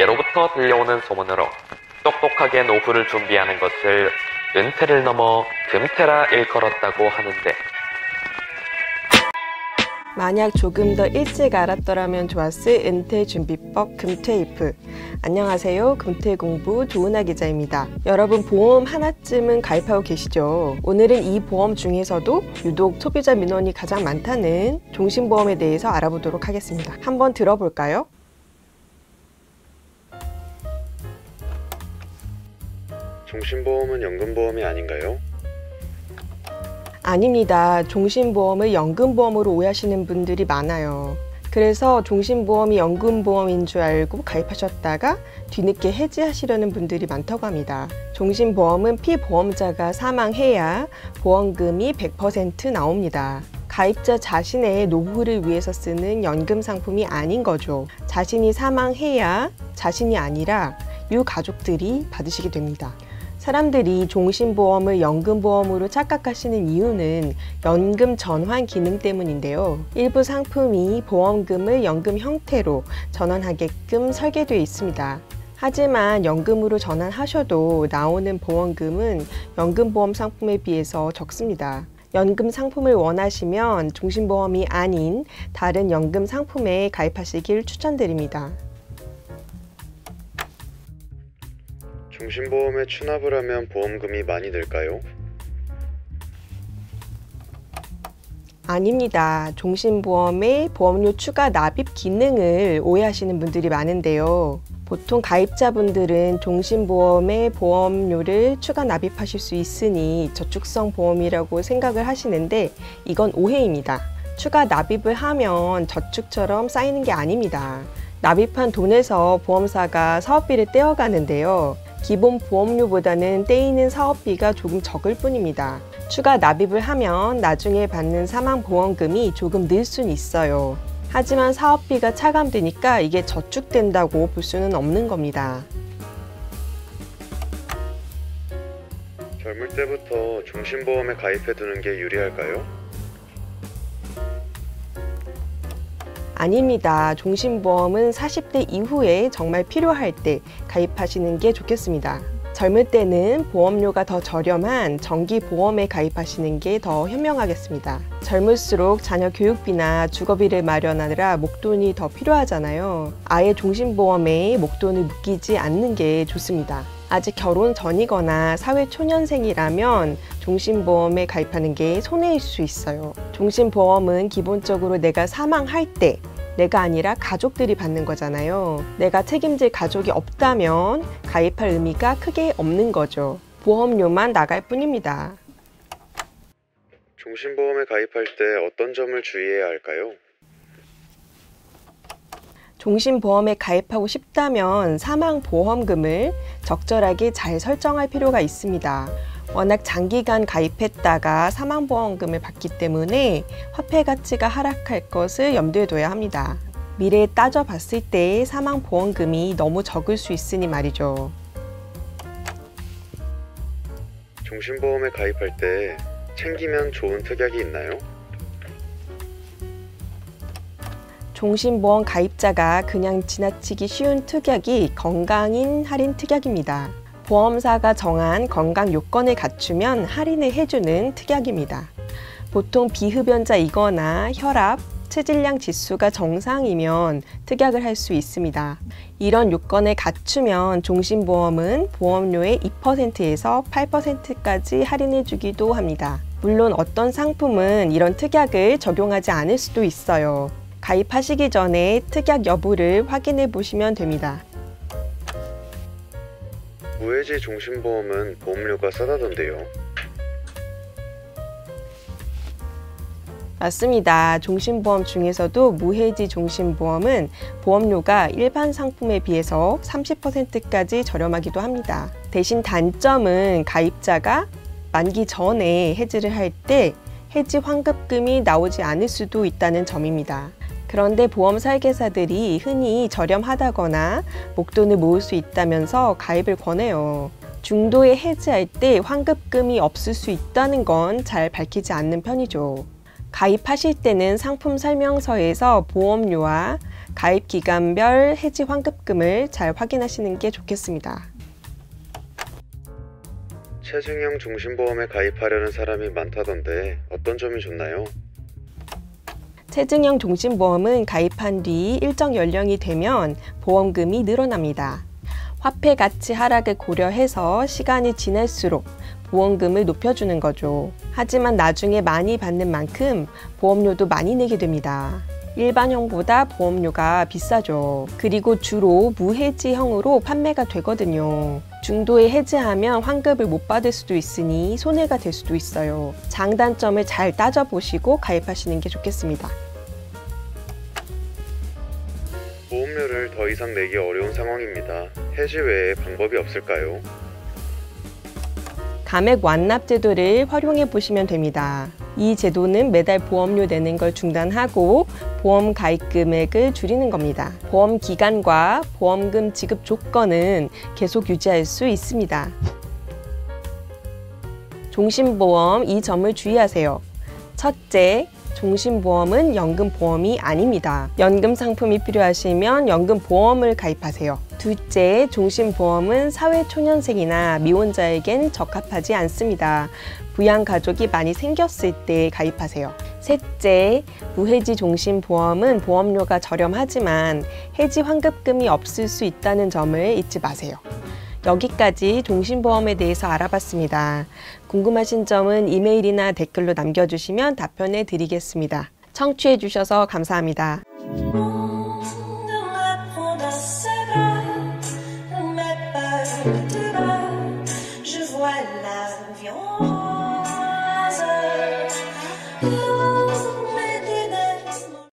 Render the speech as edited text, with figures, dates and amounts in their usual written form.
예로부터 들려오는 소문으로 똑똑하게 노후를 준비하는 것을 은퇴를 넘어 금퇴라 일컬었다고 하는데, 만약 조금 더 일찍 알았더라면 좋았을 은퇴준비법 금퇴이프. 안녕하세요. 금퇴공부 조은하 기자입니다. 여러분 보험 하나쯤은 가입하고 계시죠? 오늘은 이 보험 중에서도 유독 소비자 민원이 가장 많다는 종신보험에 대해서 알아보도록 하겠습니다. 한번 들어볼까요? 종신보험은 연금보험이 아닌가요? 아닙니다. 종신보험을 연금보험으로 오해하시는 분들이 많아요. 그래서 종신보험이 연금보험인 줄 알고 가입하셨다가 뒤늦게 해지하시려는 분들이 많다고 합니다. 종신보험은 피보험자가 사망해야 보험금이 100% 나옵니다. 가입자 자신의 노후를 위해서 쓰는 연금 상품이 아닌 거죠. 자신이 사망해야 자신이 아니라 유가족들이 받으시게 됩니다. 사람들이 종신보험을 연금보험으로 착각하시는 이유는 연금 전환 기능 때문인데요. 일부 상품이 보험금을 연금 형태로 전환하게끔 설계되어 있습니다. 하지만 연금으로 전환하셔도 나오는 보험금은 연금보험 상품에 비해서 적습니다. 연금 상품을 원하시면 종신보험이 아닌 다른 연금 상품에 가입하시길 추천드립니다. 종신보험에 추납을 하면 보험금이 많이 들까요? 아닙니다. 종신보험의 보험료 추가 납입 기능을 오해하시는 분들이 많은데요. 보통 가입자분들은 종신보험의 보험료를 추가 납입하실 수 있으니 저축성 보험이라고 생각을 하시는데 이건 오해입니다. 추가 납입을 하면 저축처럼 쌓이는 게 아닙니다. 납입한 돈에서 보험사가 사업비를 떼어가는데요. 기본 보험료보다는 떼이는 사업비가 조금 적을 뿐입니다. 추가 납입을 하면 나중에 받는 사망보험금이 조금 늘 수는 있어요. 하지만 사업비가 차감되니까 이게 저축된다고 볼 수는 없는 겁니다. 젊을 때부터 종신보험에 가입해두는 게 유리할까요? 아닙니다. 종신보험은 40대 이후에 정말 필요할 때 가입하시는 게 좋겠습니다. 젊을 때는 보험료가 더 저렴한 정기보험에 가입하시는 게 더 현명하겠습니다. 젊을수록 자녀 교육비나 주거비를 마련하느라 목돈이 더 필요하잖아요. 아예 종신보험에 목돈을 묶이지 않는 게 좋습니다. 아직 결혼 전이거나 사회초년생이라면 종신보험에 가입하는 게 손해일 수 있어요. 종신보험은 기본적으로 내가 사망할 때 내가 아니라 가족들이 받는 거잖아요. 내가 책임질 가족이 없다면 가입할 의미가 크게 없는 거죠. 보험료만 나갈 뿐입니다. 종신보험에 가입할 때 어떤 점을 주의해야 할까요? 종신보험에 가입하고 싶다면 사망보험금을 적절하게 잘 설정할 필요가 있습니다. 워낙 장기간 가입했다가 사망보험금을 받기 때문에 화폐 가치가 하락할 것을 염두에 둬야 합니다. 미래에 따져봤을 때 사망보험금이 너무 적을 수 있으니 말이죠. 종신보험에 가입할 때 챙기면 좋은 특약이 있나요? 종신보험 가입자가 그냥 지나치기 쉬운 특약이 건강인 할인 특약입니다. 보험사가 정한 건강 요건을 갖추면 할인을 해주는 특약입니다. 보통 비흡연자이거나 혈압, 체질량 지수가 정상이면 특약을 할 수 있습니다. 이런 요건을 갖추면 종신보험은 보험료의 2%에서 8%까지 할인해 주기도 합니다. 물론 어떤 상품은 이런 특약을 적용하지 않을 수도 있어요. 가입하시기 전에 특약 여부를 확인해 보시면 됩니다. 무해지 종신보험은 보험료가 싸다던데요. 맞습니다. 종신보험 중에서도 무해지 종신보험은 보험료가 일반 상품에 비해서 30%까지 저렴하기도 합니다. 대신 단점은 가입자가 만기 전에 해지를 할 때 해지 환급금이 나오지 않을 수도 있다는 점입니다. 그런데 보험 설계사들이 흔히 저렴하다거나 목돈을 모을 수 있다면서 가입을 권해요. 중도에 해지할 때 환급금이 없을 수 있다는 건 잘 밝히지 않는 편이죠. 가입하실 때는 상품 설명서에서 보험료와 가입 기간별 해지 환급금을 잘 확인하시는 게 좋겠습니다. 체증형 종신보험에 가입하려는 사람이 많다던데 어떤 점이 좋나요? 체증형 종신보험은 가입한 뒤 일정 연령이 되면 보험금이 늘어납니다. 화폐 가치 하락을 고려해서 시간이 지날수록 보험금을 높여주는 거죠. 하지만 나중에 많이 받는 만큼 보험료도 많이 내게 됩니다. 일반형보다 보험료가 비싸죠. 그리고 주로 무해지형으로 판매가 되거든요. 중도에 해지하면 환급을 못 받을 수도 있으니 손해가 될 수도 있어요. 장단점을 잘 따져보시고 가입하시는 게 좋겠습니다. 보험료를 더 이상 내기 어려운 상황입니다. 해지 외에 방법이 없을까요? 감액 완납 제도를 활용해 보시면 됩니다. 이 제도는 매달 보험료 내는 걸 중단하고 보험 가입 금액을 줄이는 겁니다. 보험 기간과 보험금 지급 조건은 계속 유지할 수 있습니다. 종신보험 이 점을 주의하세요. 첫째, 종신보험은 연금보험이 아닙니다. 연금 상품이 필요하시면 연금보험을 가입하세요. 둘째, 종신보험은 사회초년생이나 미혼자에겐 적합하지 않습니다. 부양가족이 많이 생겼을 때 가입하세요. 셋째, 무해지 종신보험은 보험료가 저렴하지만 해지 환급금이 없을 수 있다는 점을 잊지 마세요. 여기까지 종신보험에 대해서 알아봤습니다. 궁금하신 점은 이메일이나 댓글로 남겨주시면 답변해 드리겠습니다. 청취해 주셔서 감사합니다.